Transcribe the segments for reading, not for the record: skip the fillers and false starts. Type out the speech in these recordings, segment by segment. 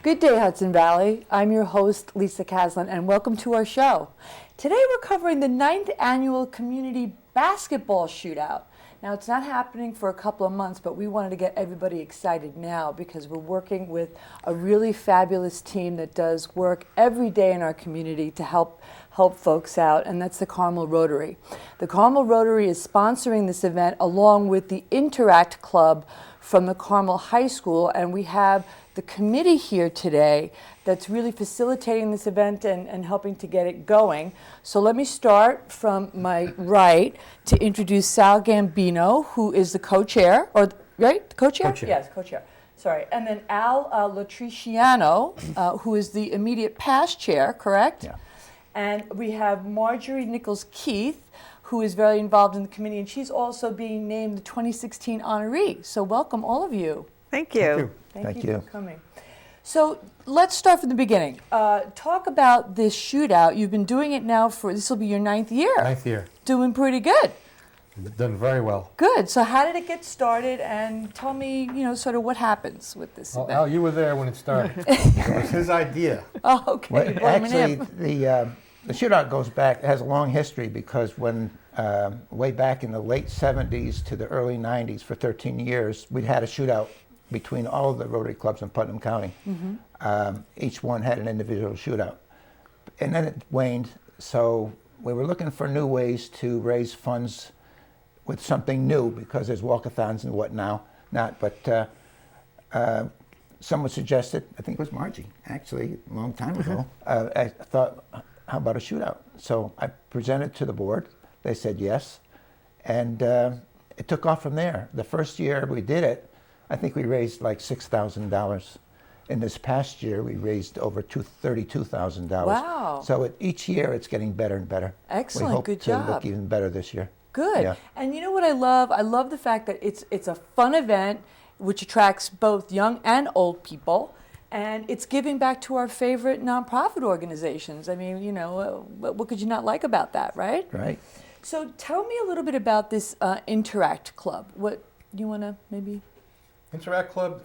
Good day, Hudson Valley. I'm your host, Lisa Caslin, and welcome to our show. Today we're covering the 9th annual community basketball shootout. Now, it's not happening for a couple of months, but we wanted to get everybody excited now because we're working with a really fabulous team that does work every day in our community to help folks out, and that's the Carmel Rotary. The Carmel Rotary is sponsoring this event along with the Interact Club from the Carmel High School, and we have the committee here today that's really facilitating this event and helping to get it going. So let me start from my right to introduce Sal Gambino, who is the co-chair, or right, the co-chair? Co-chair. Yes, co-chair. Sorry, and then Al Latriciano, who is the immediate past chair, correct? Yeah. And we have Marjorie Nichols-Keith, who is very involved in the committee, and she's also being named the 2016 honoree. So welcome, all of you. Thank you. Thank you. Thank you for coming. So let's start from the beginning. Talk about this shootout. You've been doing it now this will be your 9th year. 9th year. Doing pretty good. Done very well. Good. So how did it get started? And tell me, sort of what happens with this Well, event. Al, you were there when it started. It was his idea. Oh, okay. Well, You brought him actually, in. the shootout goes back, it has a long history because when, way back in the late 70s to the early 90s, for 13 years, we'd had a shootout between all of the Rotary clubs in Putnam County. Each one had an individual shootout. And then it waned, so we were looking for new ways to raise funds with something new because there's walkathons and whatnot. But someone suggested, I think it was Margie, actually, a long time ago, I thought, how about a shootout? So I presented to the board. They said yes. And it took off from there. The first year we did it, I think we raised like $6,000. In this past year, we raised over $32,000. Wow. So each year it's getting better and better. Excellent. We hope Good to job. look even better this year. Good. Yeah. And you know what I love? I love the fact that it's a fun event which attracts both young and old people. And it's giving back to our favorite nonprofit organizations. I mean, what could you not like about that, right? Right. So tell me a little bit about this Interact Club. What do you want to maybe? Interact Club,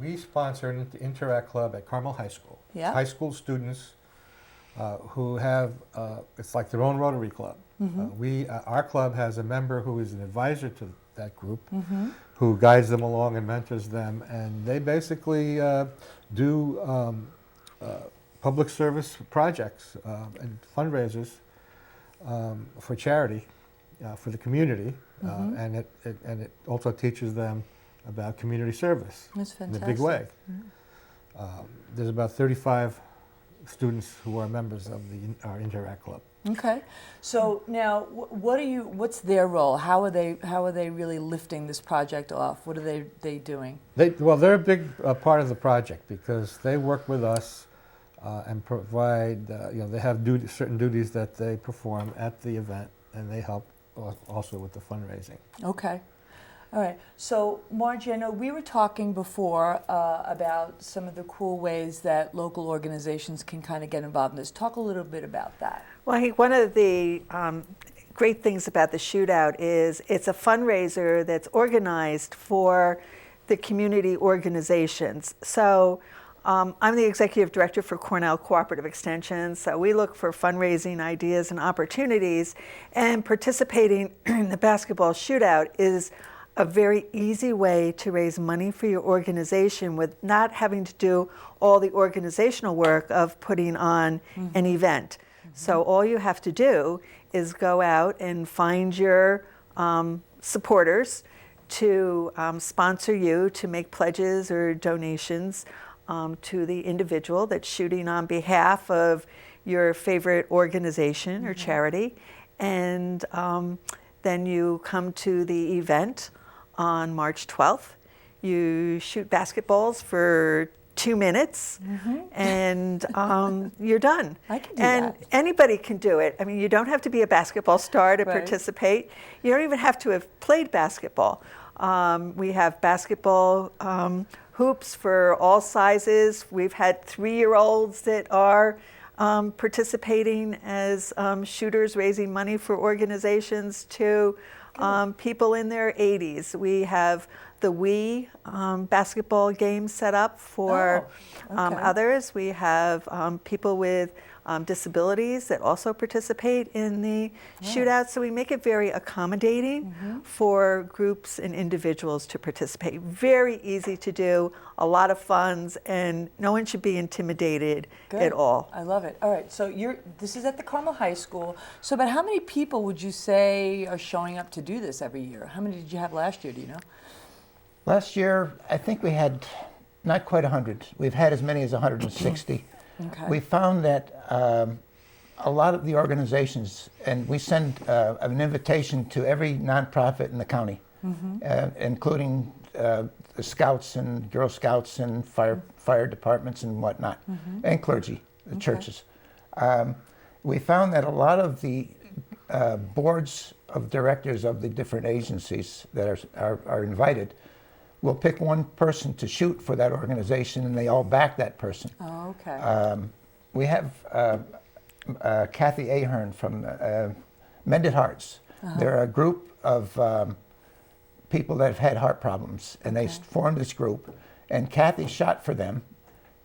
we sponsor an Interact Club at Carmel High School. Yeah. High school students who have, it's like their own Rotary Club. Our club has a member who is an advisor to that group, who guides them along and mentors them, and they basically do public service projects and fundraisers for charity, for the community, and it also teaches them about community service That's in a fantastic. big way. There's about 35 students who are members of our Interact Club. Okay. So now, what's their role? How are they really lifting this project off? What are they doing? They're a big part of the project because they work with us and provide, they have certain duties that they perform at the event, and they help also with the fundraising. Okay. All right. So, Margie, I know we were talking before about some of the cool ways that local organizations can kind of get involved in this. Talk a little bit about that. Well, I think one of the great things about the shootout is it's a fundraiser that's organized for the community organizations. So I'm the executive director for Cornell Cooperative Extension, so we look for fundraising ideas and opportunities, and participating in the basketball shootout is a very easy way to raise money for your organization with not having to do all the organizational work of putting on an event. So all you have to do is go out and find your supporters to sponsor you, to make pledges or donations to the individual that's shooting on behalf of your favorite organization or charity. And then you come to the event on March 12th. You shoot basketballs for 2 minutes, and you're done. I can do and that. Anybody can do it. I mean, you don't have to be a basketball star to Right. participate. You don't even have to have played basketball. We have basketball hoops for all sizes. We've had 3-year-olds that are participating as shooters, raising money for organizations, to people in their 80s. We have the Wii basketball game set up for okay. others. We have people with disabilities that also participate in the shootout. So we make it very accommodating for groups and individuals to participate. Very easy to do, a lot of funds, and no one should be intimidated Good. at all. I love it. All right, so this is at the Carmel High School. So about how many people would you say are showing up to do this every year? How many did you have last year, do you know? Last year, I think we had not quite 100. We've had as many as 160. Okay. We found that a lot of the organizations, and we send an invitation to every nonprofit in the county, including the Scouts and Girl Scouts and fire departments and whatnot, and clergy, the churches. We found that a lot of the boards of directors of the different agencies that are invited will pick one person to shoot for that organization, and they all back that person. Oh, okay. We have Kathy Ahern from Mended Hearts. They're a group of people that have had heart problems, and they formed this group, and Kathy shot for them,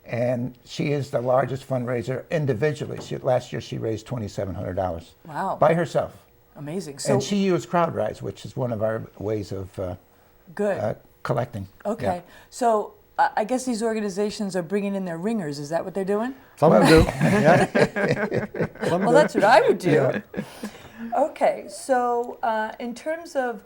and she is the largest fundraiser individually. Last year she raised $2,700 Wow. by herself. Amazing. So And she used CrowdRise, which is one of our ways of good. collecting. Okay. Yeah. So I guess these organizations are bringing in their ringers. Is that what they're doing? Some of them do. Yeah. Some Well, do. that's what I would do. Yeah. Okay, so in terms of,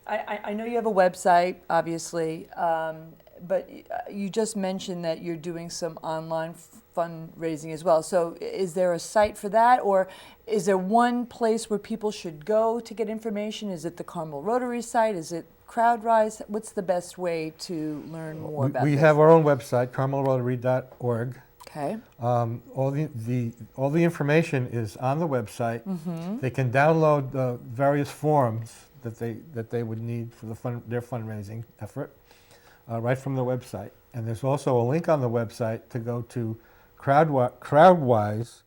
I know you have a website, obviously, but you just mentioned that you're doing some online fundraising as well. So is there a site for that, or is there one place where people should go to get information? Is it the Carmel Rotary site? Is it CrowdRise? What's the best way to learn more about We this? have our own website, carmelrotary.org. Okay. All the information is on the website. Mm-hmm. They can download the various forms that they would need for their fundraising effort right from the website. And there's also a link on the website to go to Crowdwise,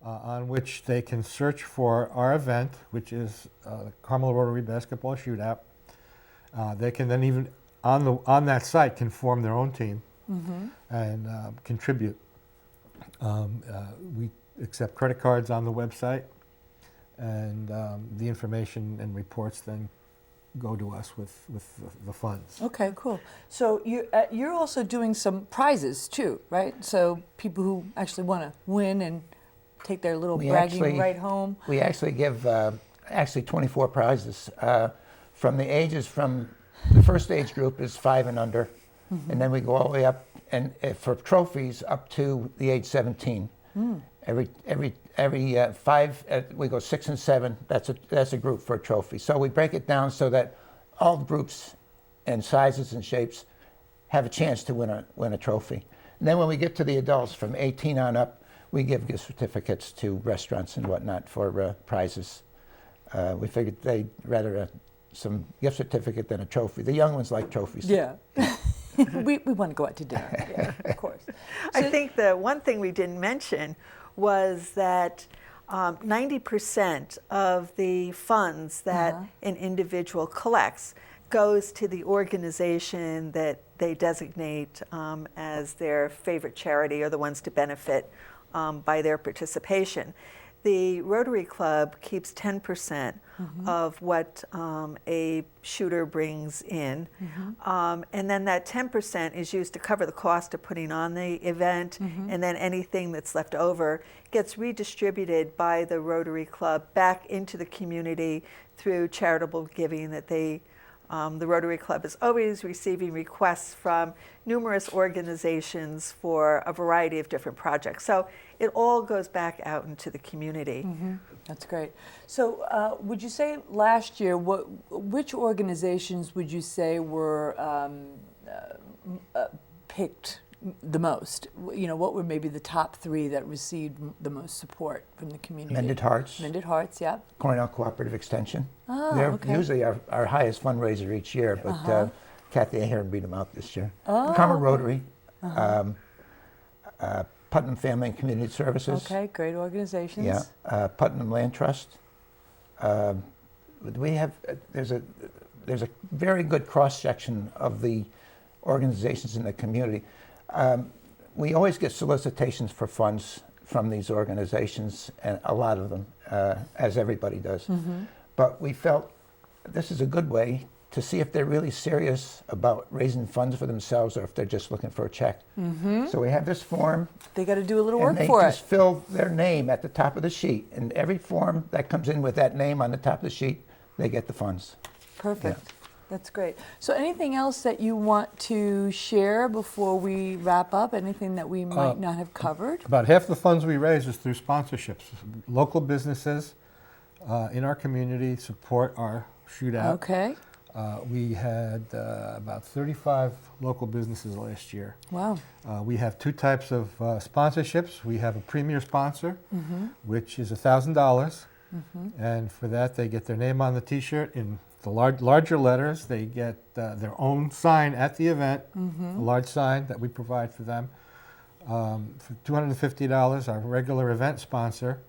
on which they can search for our event, which is the Carmel Rotary Basketball Shootout. They can then even on that site can form their own team and contribute. We accept credit cards on the website, and the information and reports then go to us with the funds. Okay, cool. So you're also doing some prizes too, right? So people who actually want to win and take their little bragging right home. We actually give 24 prizes from the ages from the first age group is 5 and under, and then we go all the way up and for trophies up to the age 17. Every 5 we go 6 and 7. That's a group for a trophy. So we break it down so that all groups and sizes and shapes have a chance to win a trophy. And then when we get to the adults from 18 on up, we give gift certificates to restaurants and whatnot for prizes. We figured they'd rather some gift certificate than a trophy. The young ones like trophies. Yeah. we want to go out to dinner, yeah, of course. I think the one thing we didn't mention was that 90% of the funds that an individual collects goes to the organization that they designate as their favorite charity or the ones to benefit by their participation. The Rotary Club keeps 10% of what a shooter brings in, and then that 10% is used to cover the cost of putting on the event, and then anything that's left over gets redistributed by the Rotary Club back into the community through charitable giving that they the Rotary Club is always receiving requests from numerous organizations for a variety of different projects. So it all goes back out into the community. That's great. So would you say last year, which organizations would you say were picked the most? You know, what were maybe the top 3 that received the most support from the community? Mended Hearts. Mended Hearts, yeah. Cornell Cooperative Extension. Oh, They're okay. usually our highest fundraiser each year, but Kathy Ahern beat them out this year. Oh, Carmel okay. Rotary, Putnam Family and Community Services. Okay, great organizations. Yeah, Putnam Land Trust. We have there's there's a very good cross-section of the organizations in the community. We always get solicitations for funds from these organizations, and a lot of them, as everybody does. But we felt this is a good way to see if they're really serious about raising funds for themselves or if they're just looking for a check. So we have this form, They got to do a little and work they for just it. fill their name at the top of the sheet. And every form that comes in with that name on the top of the sheet, they get the funds. Perfect. That's great. So anything else that you want to share before we wrap up? Anything that we might not have covered? About half the funds we raise is through sponsorships. Local businesses in our community support our shootout. Okay. We had about 35 local businesses last year. Wow. We have two types of sponsorships. We have a premier sponsor, which is $1,000. And for that, they get their name on the T-shirt in the larger letters. They get their own sign at the event, a large sign that we provide for them. For $250, our regular event sponsor,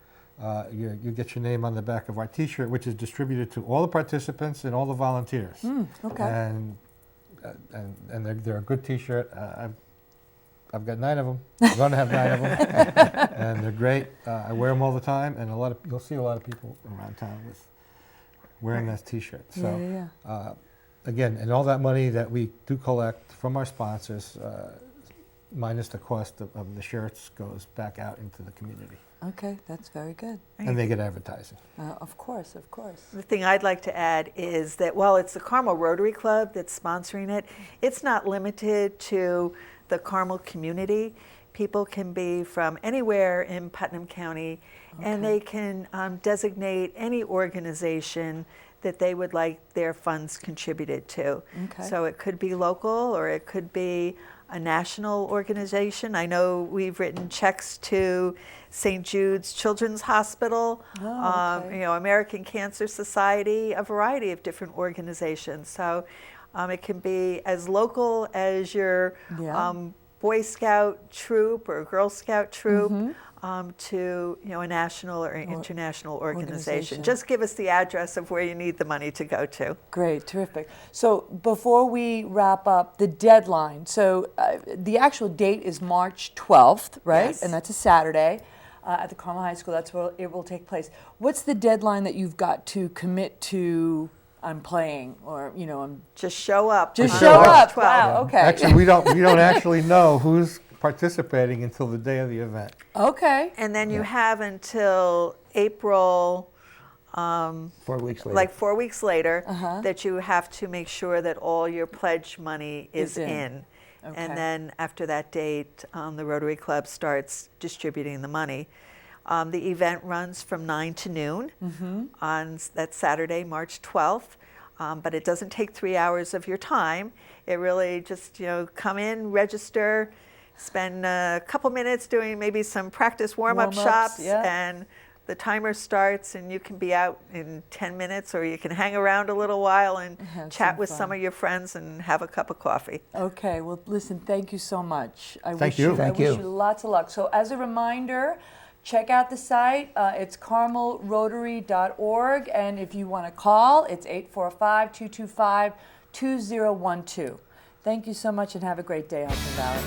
you get your name on the back of our T-shirt, which is distributed to all the participants and all the volunteers. Okay. And they're a good T-shirt. I've got 9 of them. I'm going to have 9 of them, and they're great. I wear them all the time, and you'll see a lot of people around town with wearing that T-shirt. So, again, and all that money that we do collect from our sponsors, minus the cost of the shirts, goes back out into the community. Okay, that's very good. And they get advertising. Of course, of course. The thing I'd like to add is that while it's the Carmel Rotary Club that's sponsoring it, it's not limited to the Carmel community. People can be from anywhere in Putnam County, and they can designate any organization that they would like their funds contributed to. Okay. So it could be local, or it could be a national organization. I know we've written checks to St. Jude's Children's Hospital, okay. American Cancer Society, a variety of different organizations. So it can be as local as your Boy Scout troop or Girl Scout troop, to a national or international organization. Just give us the address of where you need the money to go to. Great, terrific. So before we wrap up, the deadline. So the actual date is March 12th, right? Yes. And that's a Saturday at the Carmel High School. That's where it will take place. What's the deadline that you've got to commit to? I'm playing, or I'm Just show up. just on show March up. 12th. Wow. Okay. Actually, we don't actually know who's participating until the day of the event. Okay. And then you have until April, 4 weeks later. like 4 weeks later, that you have to make sure that all your pledge money is in. Okay. And then after that date, the Rotary Club starts distributing the money. The event runs from 9 to noon on that Saturday, March 12th. But it doesn't take 3 hours of your time. It really just, come in, register, spend a couple minutes doing maybe some practice warm-up Warm-ups, shops, yeah. and the timer starts, and you can be out in 10 minutes, or you can hang around a little while and Have chat some with fun. some of your friends and have a cup of coffee. Okay. Well, listen, thank you so much. I Thank wish you. I Thank wish you. you lots of luck. So as a reminder, check out the site. It's carmelrotary.org. And if you want to call, it's 845-225-2012. Thank you so much, and have a great day, Hudson Valley.